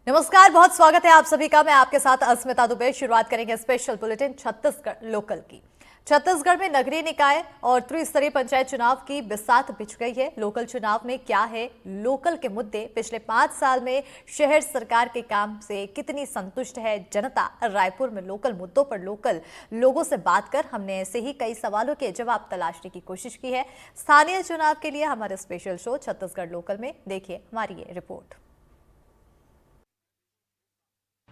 नमस्कार, बहुत स्वागत है आप सभी का। मैं आपके साथ अस्मिता दुबे। शुरुआत करेंगे स्पेशल बुलेटिन छत्तीसगढ़ लोकल की। छत्तीसगढ़ में नगरीय निकाय और त्रिस्तरीय पंचायत चुनाव की बिसात बिछ गई है। लोकल चुनाव में क्या है लोकल के मुद्दे, पिछले 5 साल में शहर सरकार के काम से कितनी संतुष्ट है जनता। रायपुर में लोकल मुद्दों पर लोकल लोगों से बात कर हमने ऐसे ही कई सवालों के जवाब तलाशने की कोशिश की है। स्थानीय चुनाव के लिए हमारे स्पेशल शो छत्तीसगढ़ लोकल में देखिए हमारी ये रिपोर्ट।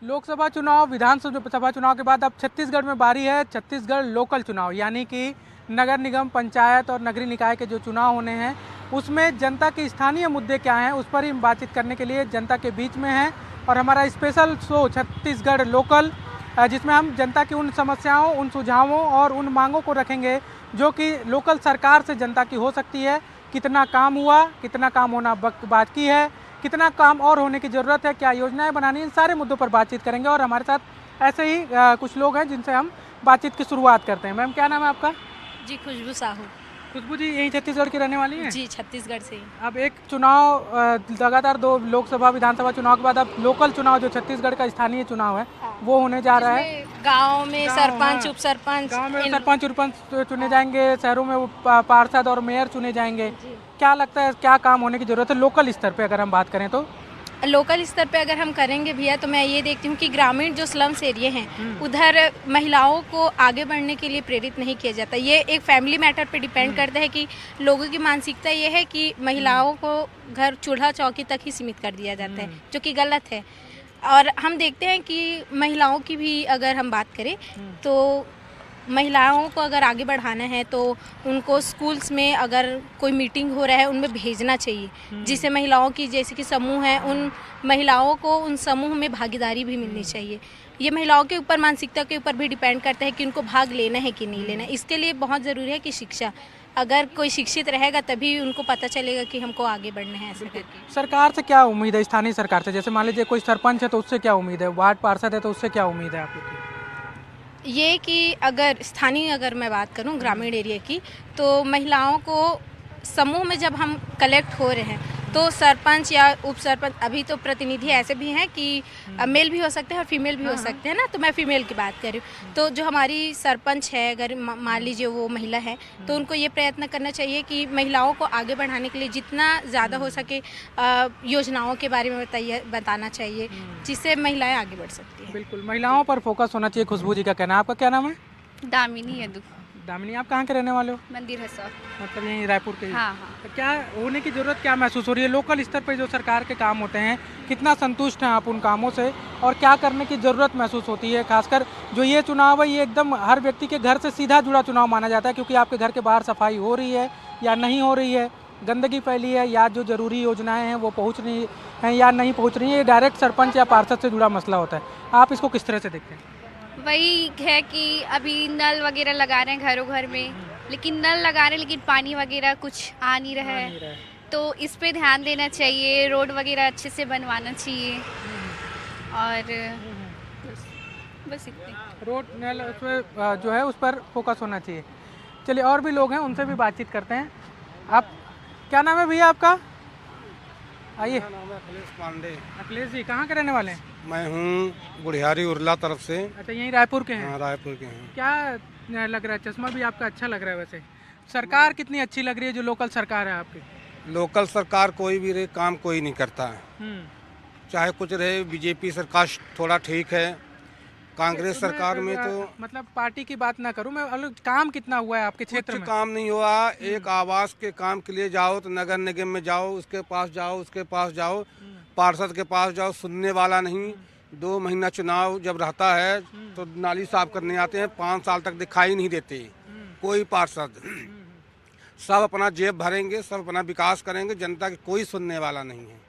लोकसभा चुनाव, विधानसभा चुनाव के बाद अब छत्तीसगढ़ में बारी है छत्तीसगढ़ लोकल चुनाव, यानी कि नगर निगम, पंचायत और नगरीय निकाय के जो चुनाव होने हैं उसमें जनता के स्थानीय मुद्दे क्या हैं उस पर ही बातचीत करने के लिए जनता के बीच में है। और हमारा स्पेशल शो छत्तीसगढ़ लोकल, जिसमें हम जनता की उन समस्याओं, उन सुझावों और उन मांगों को रखेंगे जो कि लोकल सरकार से जनता की हो सकती है। कितना काम हुआ, कितना काम होना बाकी है, कितना काम और होने की ज़रूरत है, क्या योजनाएं बनानी, इन सारे मुद्दों पर बातचीत करेंगे। और हमारे साथ ऐसे ही कुछ लोग हैं जिनसे हम बातचीत की शुरुआत करते हैं। मैम, क्या नाम है आपका? जी, खुशबू साहू। खुशबू जी यही छत्तीसगढ़ की रहने वाली हैं? जी, छत्तीसगढ़ से ही। अब एक चुनाव, लगातार 2 लोकसभा विधानसभा चुनाव के बाद अब लोकल चुनाव, जो छत्तीसगढ़ का स्थानीय चुनाव है, वो होने जा रहा है। गांव में सरपंच, हाँ, उप सरपंच, गाँव में सरपंच उरपंच चुने जाएंगे, शहरों में वो पार्षद और मेयर चुने जाएंगे। क्या लगता है क्या काम होने की जरूरत है लोकल स्तर पे अगर हम बात करें तो? लोकल स्तर पे अगर हम करेंगे भैया, तो मैं ये देखती हूँ कि ग्रामीण जो स्लम्स एरिया हैं उधर महिलाओं को आगे बढ़ने के लिए प्रेरित नहीं किया जाता। ये एक फैमिली मैटर पे डिपेंड करता है कि लोगों की मानसिकता ये है कि महिलाओं को घर चूल्हा चौकी तक ही सीमित कर दिया जाता है, जो कि गलत है। और हम देखते हैं कि महिलाओं की भी अगर हम बात करें तो महिलाओं को अगर आगे बढ़ाना है तो उनको स्कूल्स में अगर कोई मीटिंग हो रहा है उनमें भेजना चाहिए, जिससे महिलाओं की जैसे कि समूह है, उन महिलाओं को उन समूह में भागीदारी भी मिलनी चाहिए। ये महिलाओं के ऊपर, मानसिकता के ऊपर भी डिपेंड करता है कि उनको भाग लेना है कि नहीं लेना है। इसके लिए बहुत ज़रूरी है कि शिक्षा, अगर कोई शिक्षित रहेगा तभी उनको पता चलेगा कि हमको आगे बढ़ना है। ऐसे करके सरकार से क्या उम्मीद है, स्थानीय सरकार से? जैसे मान लीजिए कोई सरपंच है तो उससे क्या उम्मीद है, वार्ड पार्षद है तो उससे क्या उम्मीद है आप लोग की? ये कि अगर मैं बात करूं ग्रामीण एरिया की, तो महिलाओं को समूह में जब हम कलेक्ट हो रहे हैं तो सरपंच या उप सरपंच, अभी तो प्रतिनिधि ऐसे भी हैं कि मेल भी हो सकते हैं और फीमेल भी हो सकते हैं ना, तो मैं फीमेल की बात कर रही हूँ। तो जो हमारी सरपंच है, अगर मान लीजिए वो महिला है, तो उनको ये प्रयत्न करना चाहिए कि महिलाओं को आगे बढ़ाने के लिए जितना ज़्यादा हो सके योजनाओं के बारे में बताना चाहिए, जिससे महिलाएं आगे बढ़ सकती हैं। बिल्कुल, महिलाओं पर फोकस होना चाहिए, खुशबू जी का कहना है। आपका क्या नाम है? दामिनी है। दामिनी, आप कहाँ के रहने वाले हो? मंदिर है सब। मतलब यहीं रायपुर के ही? हाँ हाँ। तो क्या होने की ज़रूरत क्या महसूस हो रही है लोकल स्तर पे जो सरकार के काम होते हैं, कितना संतुष्ट हैं आप उन कामों से, और क्या करने की ज़रूरत महसूस होती है? खासकर जो ये चुनाव है, ये एकदम हर व्यक्ति के घर से सीधा जुड़ा चुनाव माना जाता है, क्योंकि आपके घर के बाहर सफाई हो रही है या नहीं हो रही है, गंदगी फैली है, या जो ज़रूरी योजनाएँ हैं वो पहुँच रही हैं या नहीं पहुँच रही हैं, ये डायरेक्ट सरपंच या पार्षद से जुड़ा मसला होता है। आप इसको किस तरह से देखते हैं? वही है कि अभी नल वगैरह लगा रहे हैं घरों घर में, लेकिन नल लगा रहे हैं लेकिन पानी वगैरह कुछ आ नहीं रहा है। तो इस पे ध्यान देना चाहिए, रोड वगैरह अच्छे से बनवाना चाहिए। और बस इतने। रोड नल उस पर जो है उस पर फोकस होना चाहिए। चलिए, और भी लोग हैं, उनसे भी बातचीत करते हैं। आप क्या नाम है भैया आपका? आइए। मेरा नाम है अखिलेश पांडे। अखिलेश जी, कहाँ के रहने वाले हैं? मैं हूँ गुड़ियारी उरला तरफ से। अच्छा, यहीं रायपुर के हैं? हाँ, रायपुर के हैं। क्या लग रहा है, चश्मा भी आपका अच्छा लग रहा है। वैसे सरकार कितनी अच्छी लग रही है जो लोकल सरकार है आपकी? लोकल सरकार कोई भी रहे, काम कोई नहीं करता है। चाहे कुछ रहे, बीजेपी सरकार थोड़ा ठीक है, कांग्रेस सरकार में तो मतलब पार्टी की बात ना करूं मैं, अलग काम कितना हुआ है आपके क्षेत्र कुछ में? काम नहीं हुआ। एक आवास के काम के लिए जाओ तो नगर निगम में जाओ, उसके पास जाओ, उसके पास जाओ, पार्षद के पास जाओ, सुनने वाला नहीं। 2 महीना चुनाव जब रहता है तो नाली साफ करने आते हैं, 5 साल तक दिखाई नहीं देते कोई पार्षद। सब अपना जेब भरेंगे, सब अपना विकास करेंगे, जनता की कोई सुनने वाला नहीं है।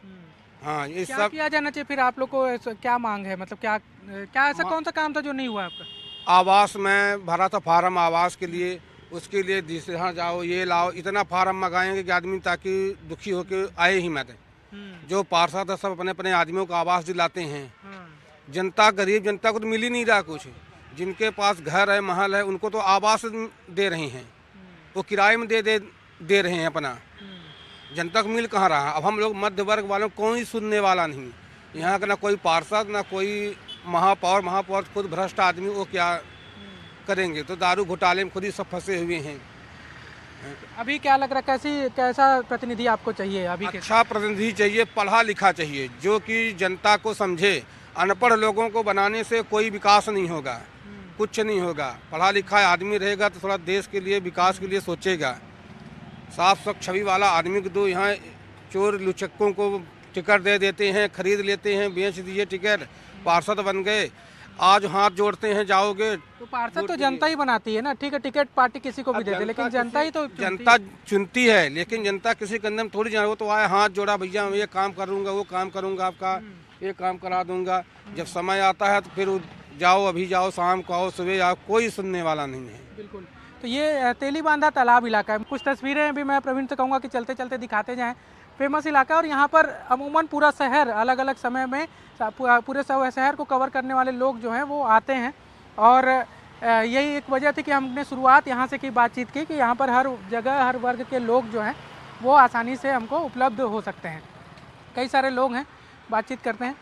हाँ, ये क्या सब किया जाना चाहिए फिर आप लोग को? क्या मांग है, मतलब क्या क्या ऐसा कौन सा काम था जो नहीं हुआ आपका? आवास में भरा था फार्म आवास के लिए, उसके लिए यहाँ जाओ, ये लाओ, इतना फार्म मंगाएंगे कि आदमी ताकि दुखी होकर आए ही मत। जो पार्षद है सब अपने अपने आदमियों को आवास दिलाते हैं। जनता, गरीब जनता को तो मिल ही नहीं रहा कुछ। जिनके पास घर है, महल है, उनको तो आवास दे रहे हैं, वो किराए में दे रहे हैं अपना। जनता को मिल कहाँ रहा? अब हम लोग मध्य वर्ग वालों को कोई सुनने वाला नहीं। यहाँ का ना कोई पार्षद ना कोई महापौर खुद भ्रष्ट आदमी, वो क्या करेंगे। तो दारू घोटाले में खुद ही सब फंसे हुए हैं। अभी क्या लग रहा है, कैसा प्रतिनिधि आपको चाहिए अभी के? अच्छा प्रतिनिधि चाहिए, पढ़ा लिखा चाहिए, जो कि जनता को समझे। अनपढ़ लोगों को बनाने से कोई विकास नहीं होगा, कुछ नहीं होगा। पढ़ा लिखा आदमी रहेगा तो थोड़ा देश के लिए विकास के लिए सोचेगा। साफ स्वच्छ छवि वाला आदमी को दो, यहाँ चोर लुचक्कों को टिकट दे देते हैं, खरीद लेते हैं, बेच दिए टिकट, पार्षद बन गए। आज हाथ जोड़ते हैं जाओगे तो पार्षद तो जनता ही बनाती है ना। ठीक है, टिकट पार्टी किसी को भी दे दे, लेकिन जनता ही तो जनता चुनती है। लेकिन जनता किसी के अंदर में थोड़ी जाए, वो तो आए हाथ जोड़ा, भैया मैं ये काम करूँगा, वो काम करूँगा, आपका ये काम करा दूंगा। जब समय आता है तो फिर जाओ, अभी जाओ, शाम को आओ, सुबह आओ, कोई सुनने वाला नहीं है। बिल्कुल। तो ये तेलीबांधा तालाब इलाका है। कुछ तस्वीरें भी मैं प्रवीण से कहूँगा कि चलते चलते दिखाते जाएं। फेमस इलाका है और यहाँ पर अमूमन पूरा शहर अलग अलग समय में पूरे शहर को कवर करने वाले लोग जो हैं वो आते हैं। और यही एक वजह थी कि हमने शुरुआत यहाँ से की बातचीत की कि यहाँ पर हर जगह हर वर्ग के लोग जो हैं वो आसानी से हमको उपलब्ध हो सकते हैं। कई सारे लोग हैं, बातचीत करते हैं।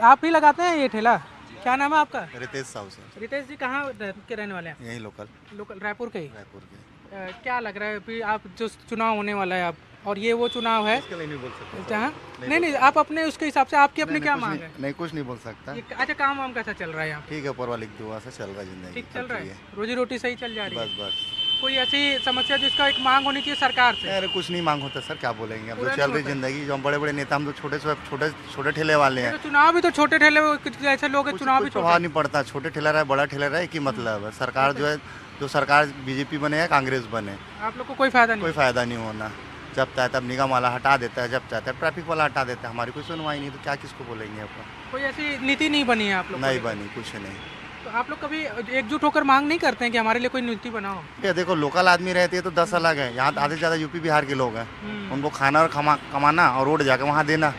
आप ही लगाते हैं ये ठेला? क्या नाम है आपका? रितेश साहू सर। रितेश जी कहाँ के रहने वाले हैं? यही लोकल रायपुर के ही? रायपुर के। क्या लग रहा है अभी आप जो चुनाव होने वाला है आप, और ये वो चुनाव है, इसके लिए नहीं बोल सकता। जहाँ नहीं आप अपने उसके हिसाब से आपकी अपनी क्या मांग है? नहीं, कुछ नहीं बोल सकता। अच्छा, काम वाम कैसा चल रहा है यहाँ? ठीक है, ऊपर वाले की दुआ से चल रहा है जिंदगी। ठीक चल रहा है, रोजी रोटी सही चल जा रही है? बस बस। कोई ऐसी समस्या जिसका एक मांग होनी चाहिए सरकार से? अरे कुछ नहीं मांग होता सर, क्या बोलेंगे। अब जो चल रही जिंदगी, जो हम बड़े बड़े नेता, हम तो छोटे ठेले वाले हैं। चुनाव भी तो छोटे ठेले, ऐसे लोग चुनाव भी प्रभाव नहीं पड़ता। छोटे ठेला रहा, बड़ा ठेला रहा, एक ही मतलब है। सरकार जो है, जो सरकार बीजेपी बने या कांग्रेस बने, आप लोग को कोई फायदा नहीं? कोई फायदा नहीं होना। जब चाहता है निगम वाला हटा देता है, जब चाहता है ट्रैफिक वाला हटा देता है। हमारी कोई सुनवाई नहीं, तो क्या किसको बोलेंगे अपन? कोई ऐसी नीति नहीं बनी है आप लोग? नहीं बनी, कुछ नहीं। तो आप लोग कभी एकजुट होकर मांग नहीं करते हैं कि हमारे लिए कोई नीति बनाओ? ये देखो, लोकल आदमी रहते हैं तो 10 अलग है। यहाँ आधे से ज़्यादा यूपी बिहार के लोग हैं। उनको खाना और कमाना और रोड जाकर वहाँ देना।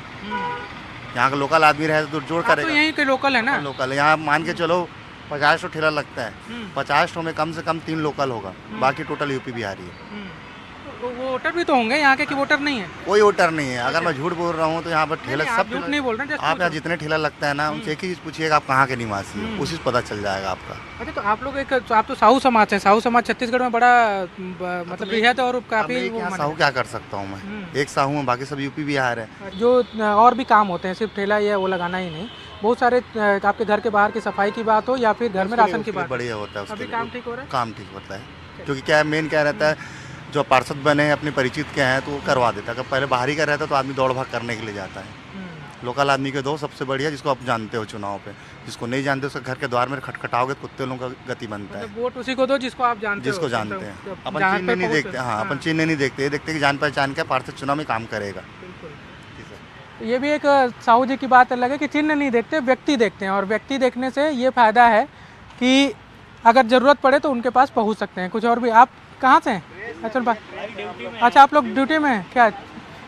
यहाँ का लोकल आदमी रहे तो जोड़ करेगा। तो यहीं के लोकल है ना? लोकल है। यहाँ मान के चलो 50 ठेला लगता है, 50 में कम से कम 3 लोकल होगा, बाकी टोटल यूपी बिहारी है। तो वोटर भी तो होंगे यहाँ के, कि वोटर नहीं है? कोई वोटर नहीं है। अगर मैं झूठ बोल रहा हूँ तो यहाँ पर ठेला सब झूठ नहीं बोल रहे हैं। आप यहाँ जितने ठेला लगता है ना, उनसे एक ही चीज़ पूछिएगा, आप कहाँ के निवासी है, उसी से पता चल जाएगा आपका। अच्छा, तो आप लोग आप तो साहू समाज है। साहू समाज छत्तीसगढ़ में बड़ा मतलब बृहद और काफी। साहू क्या कर सकता हूँ मैं? एक साहू है, बाकी सब यूपी बिहार है। जो और भी काम होते हैं, सिर्फ ठेला या वो लगाना ही नहीं, बहुत सारे आपके घर के बाहर की सफाई की बात हो या फिर घर में राशन की बात, बढ़िया होता है। अभी काम ठीक हो रहा है? काम ठीक होता है, क्योंकि क्या मेन क्या रहता है, जो पार्षद बने हैं अपने परिचित के हैं तो वो करवा देता है। अगर पहले बाहरी का रहता तो आदमी दौड़ भाग करने के लिए जाता है। लोकल आदमी के दो सबसे बढ़िया, जिसको आप जानते हो चुनाव पे। जिसको नहीं जानते उसके घर के द्वार में खटखटाओगे, कुत्ते लोगों का गति बनता है। वोट उसी को दो जिसको आप जानते हो। जिसको जानते हैं। अपन चिन्ह नहीं देखते। हाँ, अपन चिन्ह नहीं देखते, ये देखते कि जान पहचान के पार्षद चुनाव में काम करेगा। ये भी एक साहू जी की बात अलग है कि चिन्ह नहीं देखते, व्यक्ति देखते हैं। और व्यक्ति देखने से ये फायदा है कि अगर ज़रूरत पड़े तो उनके पास पहुंच सकते हैं। कुछ और भी। आप कहाँ से हैं? अच्छा, आप लोग ड्यूटी में हैं क्या?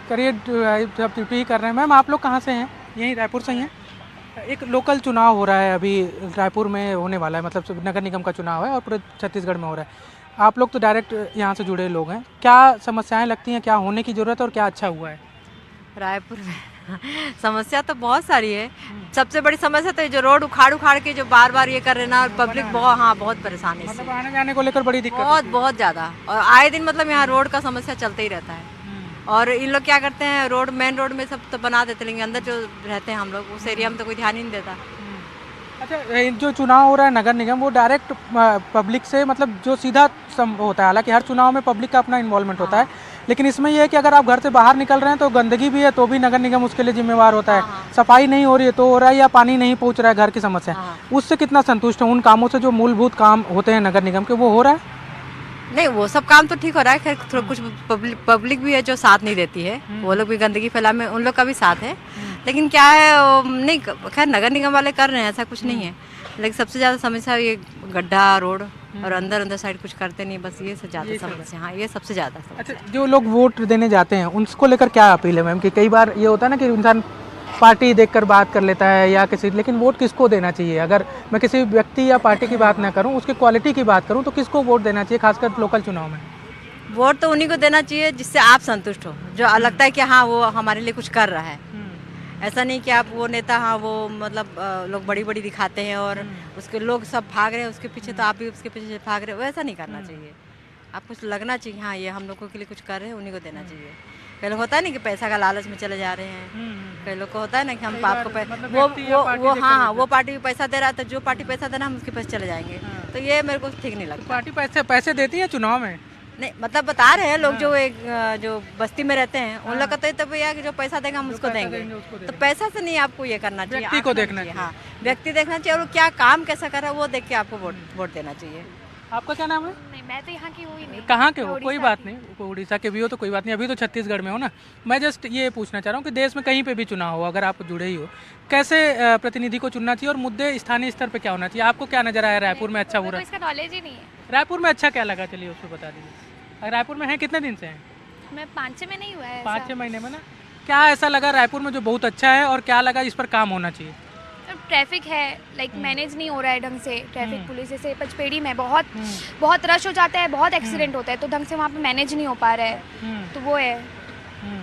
करिए, जब ड्यूटी ही कर रहे हैं। मैम, आप लोग कहाँ से हैं? यहीं रायपुर से ही हैं? एक लोकल चुनाव हो रहा है अभी रायपुर में होने वाला है, मतलब नगर निगम का चुनाव है और पूरे छत्तीसगढ़ में हो रहा है। आप लोग तो डायरेक्ट यहाँ से जुड़े लोग हैं। क्या समस्याएँ लगती हैं, क्या होने की ज़रूरत है और क्या अच्छा हुआ है रायपुर में? समस्या तो बहुत सारी है। सबसे बड़ी समस्या तो जो रोड उखाड़ के जो बार बार ये कर रहे ना, पब्लिक बहुत परेशान है। मतलब आने जाने को लेकर बड़ी दिक्कत? बहुत ज़्यादा। और आए दिन मतलब यहाँ रोड का समस्या चलते ही रहता है। और इन लोग क्या करते हैं, रोड मेन रोड में सब तो बना देते, लेकिन अंदर जो रहते हैं हम लोग उस एरिया में तो कोई ध्यान ही नहीं देता। अच्छा, जो चुनाव हो रहा है नगर निगम, वो डायरेक्ट पब्लिक से मतलब जो सीधा होता है। हालांकि हर चुनाव में पब्लिक का अपना इन्वॉल्वमेंट होता है, लेकिन इसमें यह है कि अगर आप घर से बाहर निकल रहे हैं तो गंदगी भी है तो भी नगर निगम उसके लिए जिम्मेवार होता है। सफाई नहीं हो रही है तो हो रहा है, या पानी नहीं पहुंच रहा है, घर की समस्या, उससे कितना संतुष्ट है? उन कामों से जो मूलभूत काम होते हैं नगर निगम के, वो हो रहा है? नहीं, वो सब काम तो ठीक हो रहा है। खैर थोड़ा कुछ पब्लिक भी है जो साथ नहीं देती है, वो लोग भी गंदगी फैलाने में उन लोग का भी साथ है। लेकिन क्या है, नहीं, खैर नगर निगम वाले कर रहे हैं, ऐसा कुछ नहीं है। लेकिन सबसे ज़्यादा समस्या ये गड्ढा रोड और अंदर साइड कुछ करते नहीं, बस ये से ज़्यादा समस्या। हाँ, ये सबसे ज़्यादा समस्या। अच्छा, जो लोग वोट देने जाते हैं उनको लेकर क्या अपील है मैम? कि कई बार ये होता है ना कि इंसान पार्टी देखकर बात कर लेता है या किसी, लेकिन वोट किसको देना चाहिए? अगर मैं किसी व्यक्ति या पार्टी की बात ना करूं, उसकी क्वालिटी की बात करूं, तो किसको वोट देना चाहिए, खासकर लोकल चुनाव में? वोट तो उन्हीं को देना चाहिए जिससे आप संतुष्ट हो, जो लगता है कि हाँ वो हमारे लिए कुछ कर रहा है। ऐसा नहीं कि आप वो नेता, हाँ वो मतलब लोग बड़ी बड़ी दिखाते हैं और उसके लोग सब भाग रहे हैं उसके पीछे, तो आप भी उसके पीछे भाग रहे हो, वैसा नहीं करना चाहिए। आपको कुछ लगना चाहिए, हाँ ये हम लोगों के लिए कुछ कर रहे हैं, उन्हीं को देना चाहिए। कई लोग होता है ना कि पैसा का लालच में चले जा रहे हैं, कई लोग को होता है ना कि हम आपको मतलब वो व्यक्ति या पार्टी वो देखकर हाँ लेते वो पार्टी भी पैसा दे रहा है, तो जो पार्टी पैसा देना हम उसके पास चले जाएंगे, तो ये मेरे को ठीक नहीं लगता। पार्टी पैसे देती है चुनाव में? नहीं मतलब बता रहे हैं लोग जो एक जो बस्ती में रहते हैं उन लोग का तो तब यह है कि जो पैसा देगा हम उसको देंगे, तो पैसा से नहीं आपको ये करना चाहिए, व्यक्ति को देखना चाहिए। हाँ व्यक्ति देखना चाहिए, और वो क्या काम कैसा कर रहा है वो देख के आपको वोट देना चाहिए। आपका क्या नाम है? नहीं, मैं तो यहाँ की हूँ ही नहीं। कहाँ के हो? कोई बात नहीं, उड़ीसा के भी हो तो कोई बात नहीं, अभी तो छत्तीसगढ़ में हो ना। मैं जस्ट ये पूछना चाह रहा हूँ कि देश में कहीं पे भी चुनाव हो, अगर आप जुड़े ही हो, कैसे प्रतिनिधि को चुनना चाहिए और मुद्दे स्थानीय स्तर पे क्या होना चाहिए? आपको क्या नजर आया रायपुर में अच्छा हो रहा है? इसका नॉलेज ही नहीं है। रायपुर में अच्छा क्या लगा, चलिए उसको बता दीजिए। रायपुर में है कितने दिन से हैं? मैं 5-6 में नहीं हुआ है। 5-6 महीने में ना। क्या ऐसा लगा रायपुर में जो बहुत अच्छा है और क्या लगा इस पर काम होना चाहिए? ट्रैफिक है, लाइक मैनेज नहीं हो रहा है ढंग से। ट्रैफिक पुलिस जैसे पचपेड़ी में बहुत रश हो जाता है, बहुत एक्सीडेंट होता है, तो ढंग से वहाँ पे मैनेज नहीं हो पा रहा है, तो वो है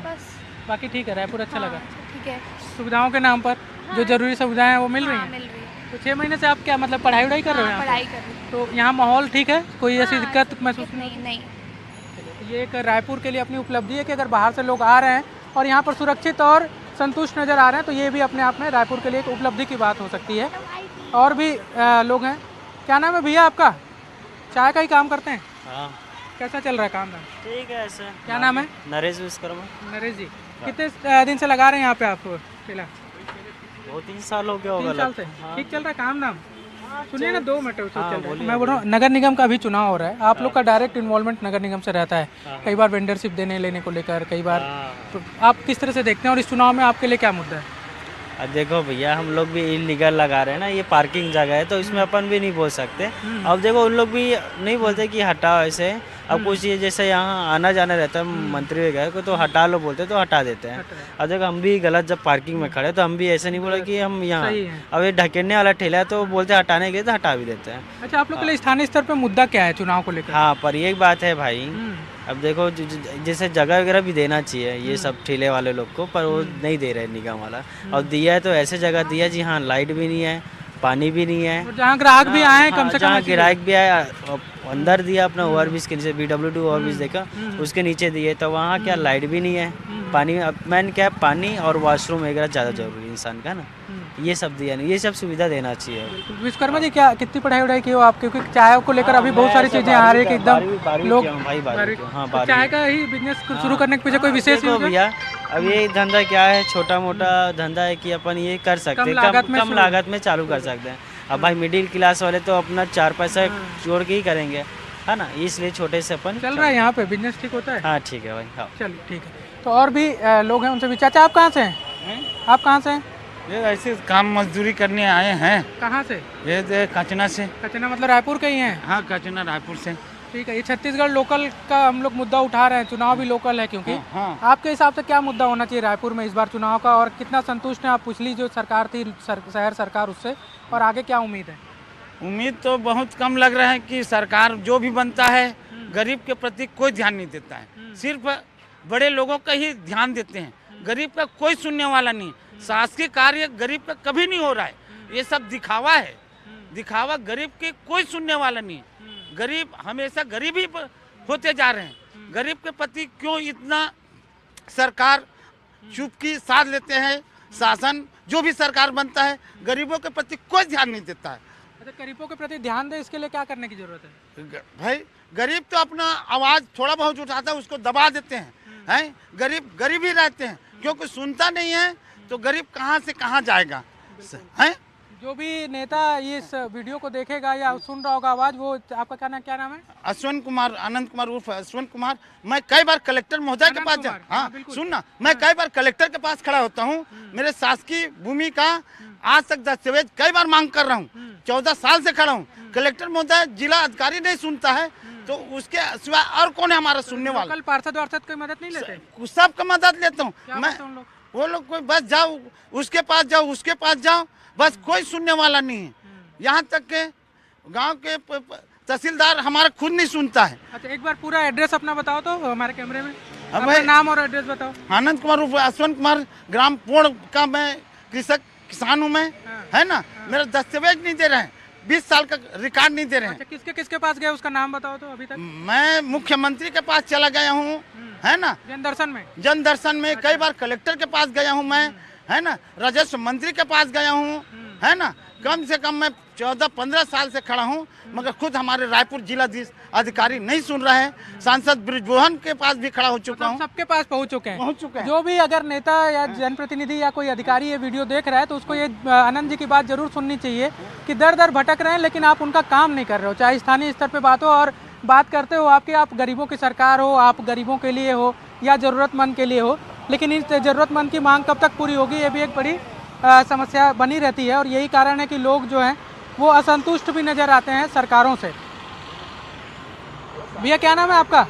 बस। बाकी ठीक है, रायपुर अच्छा लगा। ठीक है। सुविधाओं के नाम पर जो जरूरी सुविधाएं हैं वो मिल रही हाँ, हैं? मिल रही है। तो 6 महीने से आप क्या मतलब पढ़ाई वढ़ाई कर रहे हो यहाँ पे? पढ़ाई कर रही तो यहाँ माहौल ठीक है, कोई ऐसी हाँ, दिक्कत महसूस नहीं? नहीं नहीं। ये एक रायपुर के लिए अपनी उपलब्धि है कि अगर बाहर से लोग आ रहे हैं और यहाँ पर सुरक्षित और संतुष्ट नज़र आ रहे हैं, तो ये भी अपने आप में रायपुर के लिए एक उपलब्धि की बात हो सकती है। और भी लोग हैं। क्या नाम है भैया आपका? चाय का ही काम करते हैं? हाँ कैसा चल रहा है काम? ठीक है ऐसे। क्या नाम है? नरेश विश्वकर्मा। नरेश जी, कितने दिन से लगा रहे हैं यहाँ पे आप ठेला? 2-3 साल हो गया होगा। 3 साल से ठीक चल रहा है काम? नाम सुनिए ना, 2 मिनट चल रहा है। बोलिए। मैं बोल रहा हूँ नगर निगम का भी चुनाव हो रहा है, आप लोग का डायरेक्ट इन्वॉल्वमेंट नगर निगम से रहता है, कई बार वेंडरशिप देने लेने को लेकर, कई बार, तो आप किस तरह से देखते हैं और इस चुनाव में आपके लिए क्या मुद्दा है? अब देखो भैया, हम लोग भी इलीगल लगा रहे हैं ना, ये पार्किंग जगह है तो इसमें अपन भी नहीं बोल सकते। अब देखो उन लोग भी नहीं बोलते कि हटाओ ऐसे। अब कुछ ये जैसे यहाँ आना जाना रहता है मंत्री वगैरह को, तो हटा लो बोलते तो हटा देते हैं। अब देखो हम भी गलत जब पार्किंग में खड़े तो हम भी ऐसे नहीं बोले कि हम यहाँ, अब ये ढकेलने वाला ठेला है तो बोलते हटाने के लिए तो हटा भी देते हैं। अच्छा, आप लोग के लिए स्थानीय स्तर पे मुद्दा क्या है चुनाव को लेकर? हाँ, पर एक बात है भाई, अब देखो जैसे जगह वगैरह भी देना चाहिए ये सब ठेले वाले लोग को, पर वो नहीं दे रहे निगम वाला। और दिया है तो ऐसे जगह दिया जी हाँ, लाइट भी नहीं है, पानी भी नहीं है, और जहाँ ग्राहक भी आए कम से कम, जहाँ ग्राहक भी आए अंदर दिया अपना ओवरब्रिज के नीचे, BWD ओवरब्रिज देखा उसके नीचे दिए, तो वहाँ क्या लाइट भी नहीं है, पानी, अब मैंने क्या पानी और वॉशरूम वगैरह ज़्यादा जरूरी है इंसान का ना, ये सब दिया नहीं, ये सब सुविधा देना चाहिए। विश्वकर्मा जी, क्या कितनी पढ़ाई वढ़ाई की हो आप? क्योंकि चाय को लेकर अभी बहुत सारी चीजें आ रही है कि एकदम लोग तो चाय का ही बिजनेस शुरू करने के पीछे कोई विशेष योजना? भैया अब ये धंधा क्या है, छोटा मोटा धंधा है कि अपन ये कर सकते हैं, कम लागत में चालू कर सकते हैं। अब भाई मिडिल क्लास वाले तो अपना 4 पैसा जोड़ के ही करेंगे, है ना, इसलिए छोटे से अपन चल रहा है यहाँ पे बिजनेस, ठीक होता है? हाँ ठीक है भाई। हाँ चलिए ठीक है। तो और भी लोग हैं, उनसे भी। चाचा आप कहाँ से हैं? आप कहाँ से हैं? ये ऐसे काम मजदूरी करने आए हैं। कहाँ से? ये कचना से। कचना मतलब रायपुर के ही हैं? हाँ, कचना रायपुर से। ठीक है। ये छत्तीसगढ़ लोकल का हम लोग मुद्दा उठा रहे हैं, चुनाव भी लोकल है क्योंकि। हाँ। आपके हिसाब से क्या मुद्दा होना चाहिए रायपुर में इस बार चुनाव का, और कितना संतुष्ट हैं आप पिछली जो सरकार थी शहर सरकार उससे, और आगे क्या उम्मीद है? उम्मीद तो बहुत कम लग रहा है कि सरकार जो भी बनता है गरीब के प्रति कोई ध्यान नहीं देता है, सिर्फ बड़े लोगों का ही ध्यान देते हैं, गरीब का कोई सुनने वाला नहीं। शासकीय कार्य गरीब का कभी नहीं हो रहा है, ये सब दिखावा है, दिखावा, गरीब के कोई सुनने वाला नहीं। गरीब हमेशा गरीब ही होते जा रहे हैं। गरीब के प्रति क्यों इतना सरकार चुपकी साध लेते हैं? शासन जो भी सरकार बनता है गरीबों के प्रति कोई ध्यान नहीं देता है। अच्छा, गरीबों के प्रति ध्यान दे, इसके लिए क्या करने की जरूरत है? भाई गरीब तो अपना आवाज थोड़ा बहुत उठाता है, उसको दबा देते हैं। गरीब गरीब ही रहते हैं, क्योंकि सुनता नहीं है तो गरीब कहाँ से कहाँ जाएगा? हैं? जो भी नेता इस वीडियो को देखेगा या सुन रहा होगा आवाज, वो आपका क्या नाम है? अश्वंत कुमार, आनंद कुमार उर्फ अश्वंत कुमार। मैं कई बार कलेक्टर महोदय के पास हाँ सुनना, मैं कई बार कलेक्टर के पास खड़ा होता हूँ, मेरे शासकीय भूमि का आज तक दस्तावेज कई बार मांग कर रहा हूँ, 14 साल से खड़ा हूँ। कलेक्टर महोदय, जिला अधिकारी नहीं सुनता है, तो उसके सिवा और कौन है हमारा सुनने वाला? कल पार्षद वार्षद कोई मदद नहीं लेते? सबका मदद लेता हूँ मैं। वो लोग कोई बस जाओ उसके पास जाओ, उसके पास जाओ, बस कोई सुनने वाला नहीं है। यहाँ तक के गांव के तहसीलदार हमारा खुद नहीं सुनता है। अच्छा, एक बार पूरा एड्रेस अपना बताओ तो हमारे कैमरे में। अपना नाम और एड्रेस बताओ। आनंद कुमार उर्फ अश्वंत कुमार, ग्राम पोड़ का मैं किसान हूँ मैं, है ना। मेरा दस्तावेज नहीं दे रहे हैं, 20 साल का रिकॉर्ड नहीं दे रहे हैं। अच्छा, किसके किसके पास गए उसका नाम बताओ तो अभी तक। मैं मुख्यमंत्री के पास चला गया हूँ, है ना, जन दर्शन में कई बार कलेक्टर के पास गया हूँ मैं, है ना, राजस्व मंत्री के पास गया हूँ, है ना। कम से कम मैं 14-15 साल से खड़ा हूँ, मगर खुद हमारे रायपुर जिलाधीश अधिकारी नहीं सुन रहे हैं। सांसद ब्रिजमोहन के पास भी खड़ा हो चुका हूँ, सबके पास पहुंच चुके हैं। जो भी अगर नेता या जनप्रतिनिधि या कोई अधिकारी ये वीडियो देख रहा है तो उसको ये आनंद जी की बात जरूर सुननी चाहिए कि दर दर भटक रहे हैं लेकिन आप उनका काम नहीं कर रहे हो। चाहे स्थानीय स्तर पे बात हो और बात करते हो आपकी, आप गरीबों की सरकार हो, आप गरीबों के लिए हो या ज़रूरतमंद के लिए हो, लेकिन इस ज़रूरतमंद की मांग कब तक पूरी होगी ये भी एक बड़ी समस्या बनी रहती है। और यही कारण है कि लोग जो हैं वो असंतुष्ट भी नज़र आते हैं सरकारों से। भैया क्या नाम है आपका?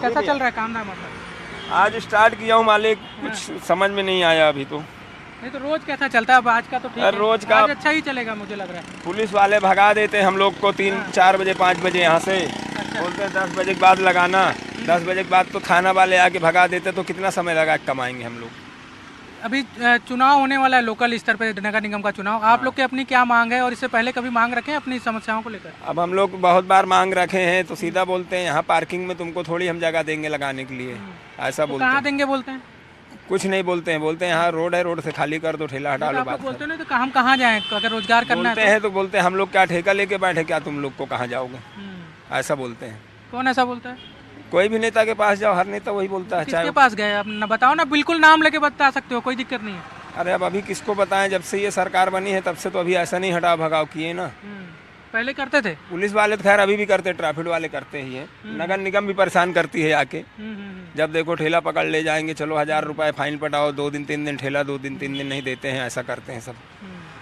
कैसा चल रहा है काम धाम आपका? आज स्टार्ट किया हूँ मालिक, कुछ समझ में नहीं आया अभी तो। नहीं तो रोज कैसा चलता है? अब आज का तो ठीक है, रोज का आज अच्छा ही चलेगा मुझे लग रहा है। पुलिस वाले भगा देते हैं हम लोग को 3-4 बजे 5 बजे यहाँ से, बोलते हैं 10 बजे के बाद लगाना। 10 बजे के बाद तो थाना वाले आके भगा देते, तो कितना समय लगा कमाएंगे हम लोग। अभी चुनाव होने वाला है लोकल स्तर पे, नगर निगम का चुनाव। आप लोग की अपनी क्या मांग है और इससे पहले कभी मांग रखे हैं अपनी समस्याओं को लेकर? अब हम लोग बहुत बार मांग रखे हैं तो सीधा बोलते हैं यहाँ पार्किंग में तुमको थोड़ी हम जगह देंगे लगाने के लिए, ऐसा बोलते हैं। कहाँ देंगे बोलते हैं? कुछ नहीं बोलते हैं, बोलते हैं यहाँ रोड है, रोड से खाली कर दो, ठेला हटा लो। आप बोलते नहीं तो हम कहाँ जाएं अगर रोजगार करना है तो बोलते हैं हम लोग क्या ठेका लेके बैठे, क्या तुम लोग को कहाँ जाओगे, ऐसा बोलते हैं। कौन ऐसा बोलता है? कोई भी नेता के पास जाओ, हर नेता वही बोलता है। किसके पास गए आप न बताओ ना, बिल्कुल नाम लेके बता सकते हो, कोई दिक्कत नहीं है। अरे अब अभी किसको बताएं, जब से ये सरकार बनी है तब से तो अभी ऐसा नहीं हटाव भगाव किए ना। पहले करते थे पुलिस वाले तो खैर अभी भी करते, ट्रैफिक वाले करते ही है। नगर निगम भी परेशान करती है आके, जब देखो ठेला पकड़ ले जाएंगे, चलो 1000 रुपए फाइन पटाओ, 2 दिन 3 दिन ठेला, 2 दिन 3 दिन नहीं देते हैं, ऐसा करते हैं सब।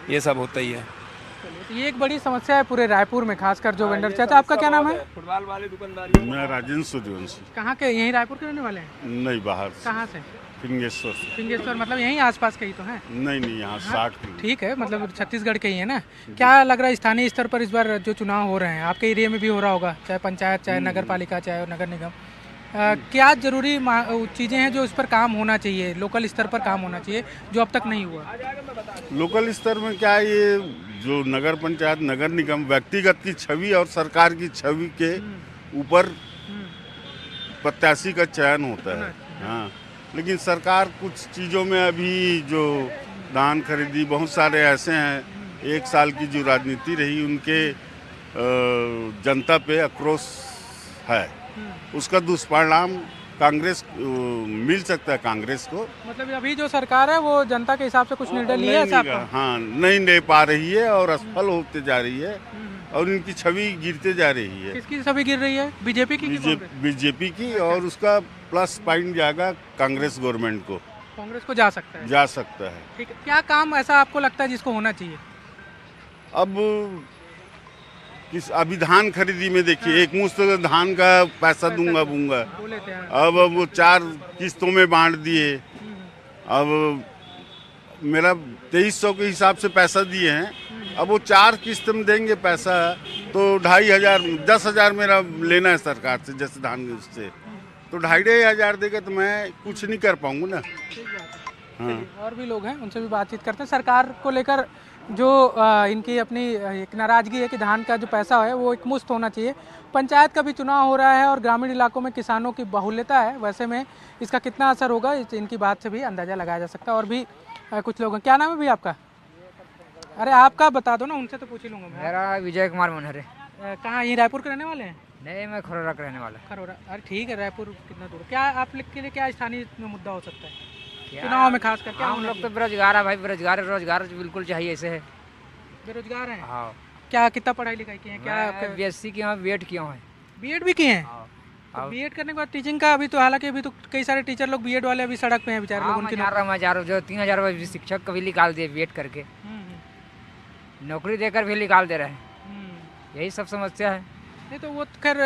ये सब होता ही है। ये एक बड़ी समस्या है पूरे रायपुर में, खासकर जो वेंडर। चाचा आपका क्या नाम है? फुटबॉल वाले दुकानदार। मैं राजेंद्र सूर्यवंशी। कहाँ के? यहीं रायपुर के रहने वाले हैं? नहीं, बाहर से। कहाँ से? फिंगेश्वर से। फिंगेश्वर मतलब यहीं आसपास के ही तो हैं? नहीं, यहाँ 60 किलो। ठीक है, मतलब छत्तीसगढ़ के ही है ना। क्या लग रहा है स्थानीय स्तर पर इस बार जो चुनाव हो रहे हैं, आपके एरिया में भी हो रहा होगा, चाहे पंचायत, चाहे नगर पालिका, चाहे नगर निगम, क्या जरूरी चीज़ें हैं जो इस पर काम होना चाहिए, लोकल स्तर पर काम होना चाहिए जो अब तक नहीं हुआ? लोकल स्तर में क्या है, ये जो नगर पंचायत, नगर निगम व्यक्तिगत की छवि और सरकार की छवि के ऊपर प्रत्याशी का चयन होता है। हाँ, लेकिन सरकार कुछ चीज़ों में अभी जो धान खरीदी, बहुत सारे ऐसे हैं, 1 साल की जो राजनीति रही उनके जनता पे आक्रोश है, उसका दुष्परिणाम कांग्रेस मिल सकता है कांग्रेस को। मतलब अभी जो सरकार है वो जनता के हिसाब से कुछ निर्णय लिए है? हाँ, नहीं ले पा रही है और असफल होते जा रही है और इनकी छवि गिरते जा रही है। किसकी छवि गिर रही है? बीजेपी की? बीजेपी की, और उसका प्लस पॉइंट जाएगा कांग्रेस गवर्नमेंट को। कांग्रेस को जा सकता है? जा सकता है। ठीक है, क्या काम ऐसा आपको लगता है जिसको होना चाहिए? अब किस अभी धान खरीदी में देखिए, एक मुश्त धान का पैसा दूंगा। अब वो 4 किस्तों में बांट दिए। अब मेरा 2300 के हिसाब से पैसा दिए हैं, अब वो 4 किस्त में देंगे पैसा, तो 2500 10,000 मेरा लेना है सरकार से, जैसे धान से, तो 2500 देगा तो मैं कुछ नहीं कर पाऊंगा ना। हाँ। और भी लोग हैं, उनसे भी बातचीत करते हैं। सरकार को लेकर जो इनकी अपनी एक नाराज़गी है कि धान का जो पैसा है वो एक मुश्त होना चाहिए। पंचायत का भी चुनाव हो रहा है और ग्रामीण इलाकों में किसानों की बाहुल्यता है, वैसे में इसका कितना असर होगा इनकी बात से भी अंदाज़ा लगाया जा सकता है। और भी कुछ लोग हैं। क्या नाम है भैया आपका? अरे आपका बता दो ना, उनसे तो पूछ ही लूँगा। मेरा विजय कुमार मनहरे। कहाँ, यहीं रायपुर के रहने वाले हैं? नहीं, मैं खरोरा का रहने वाला। खरोरा? अरे ठीक है, रायपुर कितना दूर? क्या आप लोग के लिए क्या स्थानीय मुद्दा हो सकता है चुनाव में खास करके? हम लोग तो बेरोजगार है भाई, बेरोजगार है, रोजगार बिल्कुल चाहिए। ऐसे है, बेरोजगार हैं? हाँ। क्या कितना पढ़ाई लिखाई की है? क्या BSc किया हूँ, BEd किया हूँ। BEd भी किए हैं? तो BEd करने के बाद टीचिंग का अभी तो, हालांकि अभी तो कई सारे टीचर लोग BEd वाले अभी सड़क पे हैं बेचारे लोग। उनकी जो 3000 रुपये शिक्षक का भी निकाल दिए BEd करके, नौकरी देकर भी निकाल दे रहे हैं। यही सब समस्या है। नहीं तो वो खैर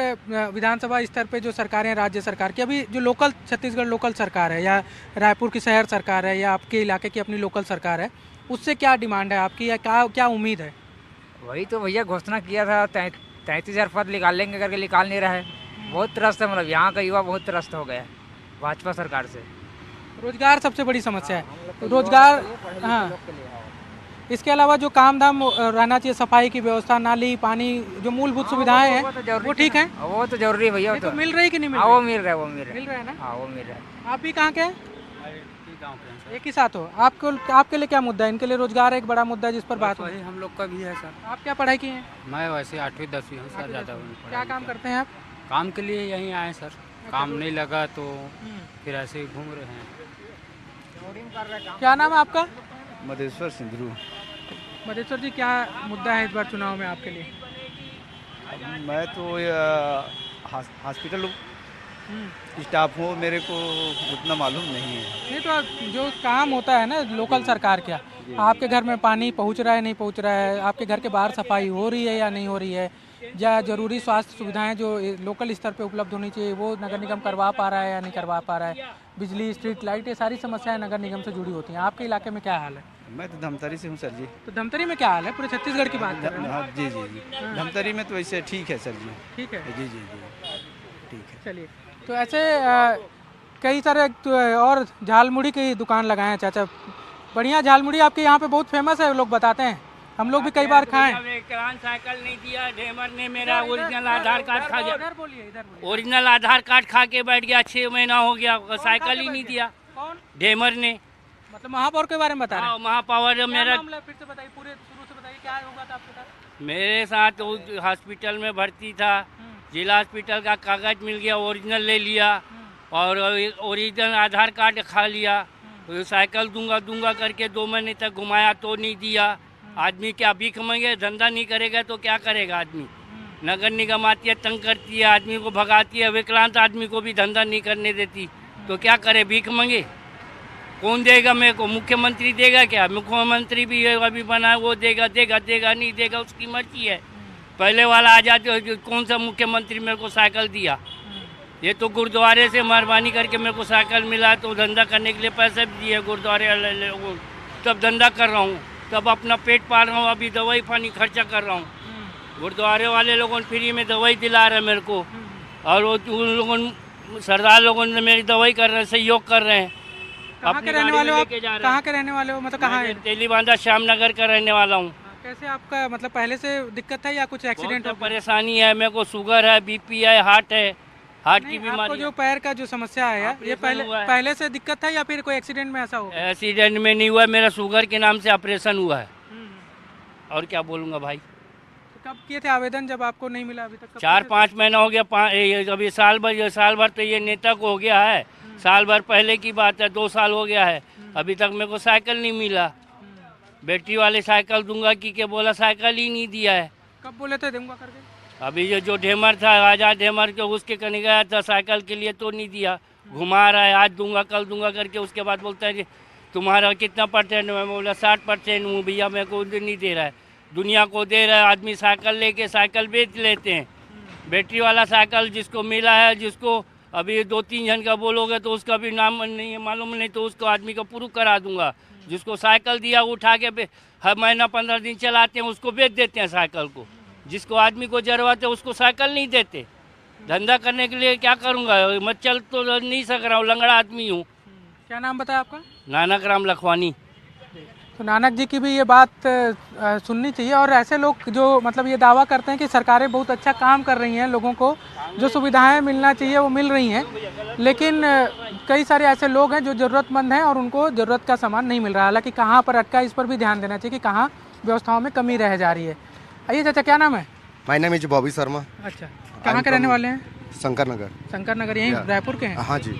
विधानसभा स्तर पे जो सरकारें, राज्य सरकार की, अभी जो लोकल छत्तीसगढ़ लोकल सरकार है या रायपुर की शहर सरकार है या आपके इलाके की अपनी लोकल सरकार है, उससे क्या डिमांड है आपकी या क्या उम्मीद है? वही तो भैया घोषणा किया था, 33,000 पद निकाल लेंगे करके, निकाल नहीं रहा है। बहुत त्रस्त है, मतलब यहाँ का युवा बहुत त्रस्त हो गया है भाजपा सरकार से। रोजगार सबसे बड़ी समस्या है, रोजगार। हाँ, इसके अलावा जो काम धाम रहना चाहिए, सफाई की व्यवस्था, नाली, पानी, जो मूलभूत सुविधाएं हैं वो ठीक है। वो तो जरूरी है भैया। तो मिल रही कि नहीं मिल हाँ रही? वो मिल रहा है, वो मिल रहा है। मिल रहा है ना? हाँ वो मिल रहा है। आप भी कहाँ के हैं? एक ही साथ हो। आपके लिए क्या मुद्दा है? इनके लिए रोजगार एक बड़ा मुद्दा है जिस पर बात हो। हम लोग का भी है सर। आप क्या पढ़ाई की हैं? मैं वैसे 8वीं 10वीं हूँ सर, ज़्यादा क्या काम करते हैं आप? काम के लिए यहीं आए सर, काम नहीं लगा तो फिर ऐसे ही घूम रहे हैं। क्या नाम है आपका? मधेश्वर सिंधरू। मधेश्वर जी, क्या मुद्दा है इस बार चुनाव में आपके लिए? मैं तो हॉस्पिटल स्टाफ हूँ, मेरे को उतना मालूम नहीं है। नहीं तो जो काम होता है ना लोकल सरकार का, आपके घर में पानी पहुंच रहा है नहीं पहुंच रहा है, आपके घर के बाहर सफाई हो रही है या नहीं हो रही है, या जरूरी स्वास्थ्य सुविधाएं जो लोकल स्तर पे उपलब्ध होनी चाहिए वो नगर निगम करवा पा रहा है या नहीं करवा पा रहा है, बिजली, स्ट्रीट लाइट, ये सारी समस्याएं नगर निगम से जुड़ी होती हैं। आपके इलाके में क्या हाल है? मैं तो धमतरी से हूँ सर जी। तो धमतरी में क्या हाल है? पूरे छत्तीसगढ़ की बात कर रहे हैं। हाँ जी जी जी, धमतरी में तो वैसे ठीक है सर जी। ठीक है जी जी जी, ठीक है। चलिए, तो ऐसे कई सारे और झालमुड़ी की दुकान लगाए हैं चाचा। बढ़िया झालमुड़ी आपके यहाँ पे बहुत फेमस है, लोग बताते हैं, हम लोग भी कई बार खाएं। साइकिल नहीं दिया, ढेमर ने मेरा ओरिजिनल आधार कार्ड खा गया। ओरिजिनल आधार कार्ड खा के बैठ गया, 6 महीना हो गया, साइकिल ही नहीं दिया ढेमर ने। मतलब महापौर के बारे में बता रहे हैं? महापौर मेरा फिर से बताइए, पूरे शुरू से बताइए क्या होगा था आपके साथ? मेरे साथ हॉस्पिटल में भर्ती था, जिला हॉस्पिटल का कागज मिल गया, ओरिजिनल ले लिया और ओरिजिनल आधार कार्ड खा लिया। साइकिल दूंगा करके 2 महीने तक घुमाया तो नहीं दिया। आदमी क्या भीख मांगे, धंधा नहीं करेगा तो क्या करेगा आदमी? नगर निगम आती है, तंग करती है, आदमी को भगाती है, विकलांग आदमी को भी धंधा नहीं करने देती, तो क्या करे? भीख मांगे? कौन देगा मेरे को? मुख्यमंत्री देगा क्या? मुख्यमंत्री भी अभी बना, वो देगा नहीं देगा, उसकी मर्जी है। पहले वाला आजाद कौन सा मुख्यमंत्री मेरे को साइकिल दिया? ये तो गुरुद्वारे से मेहरबानी करके मेरे को साइकिल मिला, तो धंधा करने के लिए पैसे भी दिए गुरुद्वारे वाले लोगों, तब धंधा कर रहा हूँ, तब अपना पेट पाल रहा हूँ, अभी दवाई पानी खर्चा कर रहा हूँ। गुरुद्वारे वाले लोगों ने फ्री में दवाई दिला रहे मेरे को, और वो उन लोगों सरदार लोगों ने मेरी दवाई कर रहे हैं, सहयोग कर रहे हैं। कहाँ के रहने वाले हो आप? कहाँ के रहने वाले हो? मतलब कहाँ है? तेलीबांधा श्यामनगर का रहने वाला हूँ। कैसे आपका मतलब पहले से दिक्कत है या कुछ एक्सीडेंट? परेशानी है, मेरे को शुगर है, बीपी है, हार्ट की बीमारी। जो पैर का जो समस्या है ये पहले से दिक्कत था या फिर कोई एक्सीडेंट में ऐसा हुआ? एक्सीडेंट में नहीं हुआ, मेरा शुगर के नाम से ऑपरेशन हुआ है। और क्या बोलूँगा भाई। तो कब किए थे आवेदन जब आपको नहीं मिला अभी तक? 4-5 महीना हो गया, अभी साल भर तो ये नेता को हो गया है, साल भर पहले की बात है, 2 साल हो गया है, अभी तक मेरे को साइकिल नहीं मिला। बैटरी वाले साइकिल दूंगा कि बोला, साइकिल ही नहीं दिया है। कब बोले थे दूंगा करके? अभी ये जो ढेमर था, आजाद ढेमर के, उसके कहीं गया था साइकिल के लिए तो नहीं दिया, घुमा रहा है, आज दूंगा कल दूंगा करके, उसके बाद बोलता है कि तुम्हारा कितना परसेंट? मैं बोला 60% हूँ भैया, मेरे को नहीं दे रहा है, दुनिया को दे रहा है। आदमी साइकिल लेके साइकिल बेच लेते हैं, बैटरी वाला साइकिल जिसको मिला है, जिसको अभी 2-3 जन का बोलोगे तो उसका भी नाम नहीं है, मालूम नहीं, तो उसको आदमी को प्रूफ करा दूंगा। जिसको साइकिल दिया उठा के हर महीना 15 दिन चलाते हैं, उसको बेच देते हैं साइकिल को। जिसको आदमी को जरूरत है उसको साइकिल नहीं देते। धंधा करने के लिए क्या करूँगा? मैं चल तो नहीं सक रहा हूँ, लंगड़ा आदमी हूँ। क्या नाम बताया आपका? नानक राम लखवानी। तो नानक जी की भी ये बात सुननी चाहिए। और ऐसे लोग जो मतलब ये दावा करते हैं कि सरकारें बहुत अच्छा काम कर रही हैं, लोगों को जो सुविधाएं मिलना चाहिए वो मिल रही हैं, लेकिन कई सारे ऐसे लोग हैं जो ज़रूरतमंद हैं और उनको ज़रूरत का सामान नहीं मिल रहा। हालांकि कहाँ पर अटका, इस पर भी ध्यान देना चाहिए कि कहाँ व्यवस्थाओं में कमी रह जा रही है। आइए चाचा, क्या नाम है? My name is Bobby Sharma. अच्छा, कहाँ के रहने वाले हैं? शंकर नगर। शंकर नगर, यहीं रायपुर के हैं? हाँ जी।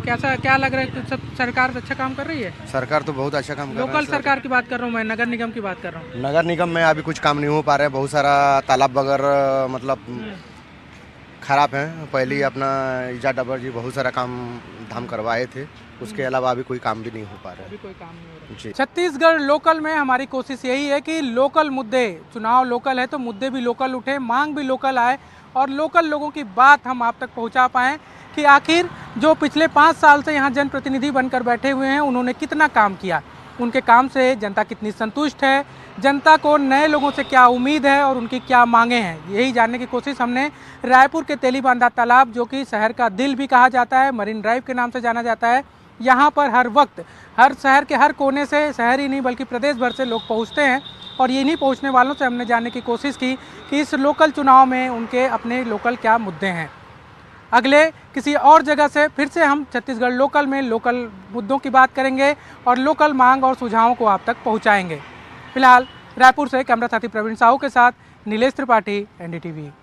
क्या लग रहा है, सब सरकार अच्छा काम कर रही है? सरकार तो बहुत अच्छा काम कर रही है। लोकल सरकार की बात कर रहा हूँ मैं, नगर निगम की बात कर रहा हूँ। नगर निगम में अभी कुछ काम नहीं हो पा रहा है, बहुत सारा तालाब वगैरह मतलब खराब है। पहले ही अपना ईजा डबर जी बहुत सारा काम धाम करवाए थे, उसके अलावा अभी कोई काम भी नहीं हो पा रहा है। अभी कोई काम नहीं हो रहा जी। छत्तीसगढ़ लोकल में हमारी कोशिश यही है कि लोकल मुद्दे, चुनाव लोकल है तो मुद्दे भी लोकल उठे, मांग भी लोकल आए और लोकल लोगों की बात हम आप तक पहुंचा पाएं कि आखिर जो पिछले 5 साल से यहाँ जनप्रतिनिधि बनकर बैठे हुए हैं उन्होंने कितना काम किया, उनके काम से जनता कितनी संतुष्ट है, जनता को नए लोगों से क्या उम्मीद है और उनकी क्या मांगे हैं, यही जानने की कोशिश हमने रायपुर के तेलीबांधा तालाब, जो कि शहर का दिल भी कहा जाता है, मरीन ड्राइव के नाम से जाना जाता है, यहाँ पर हर वक्त हर शहर के हर कोने से, शहर ही नहीं बल्कि प्रदेश भर से लोग पहुँचते हैं। और इन्हीं पहुँचने वालों से हमने जानने की कोशिश की कि इस लोकल चुनाव में उनके अपने लोकल क्या मुद्दे हैं। अगले किसी और जगह से फिर से हम छत्तीसगढ़ लोकल में लोकल मुद्दों की बात करेंगे और लोकल मांग और सुझावों को आप तक पहुंचाएंगे। फिलहाल रायपुर से कैमरा साथी प्रवीण साहू के साथ नीलेश त्रिपाठी, NDTV।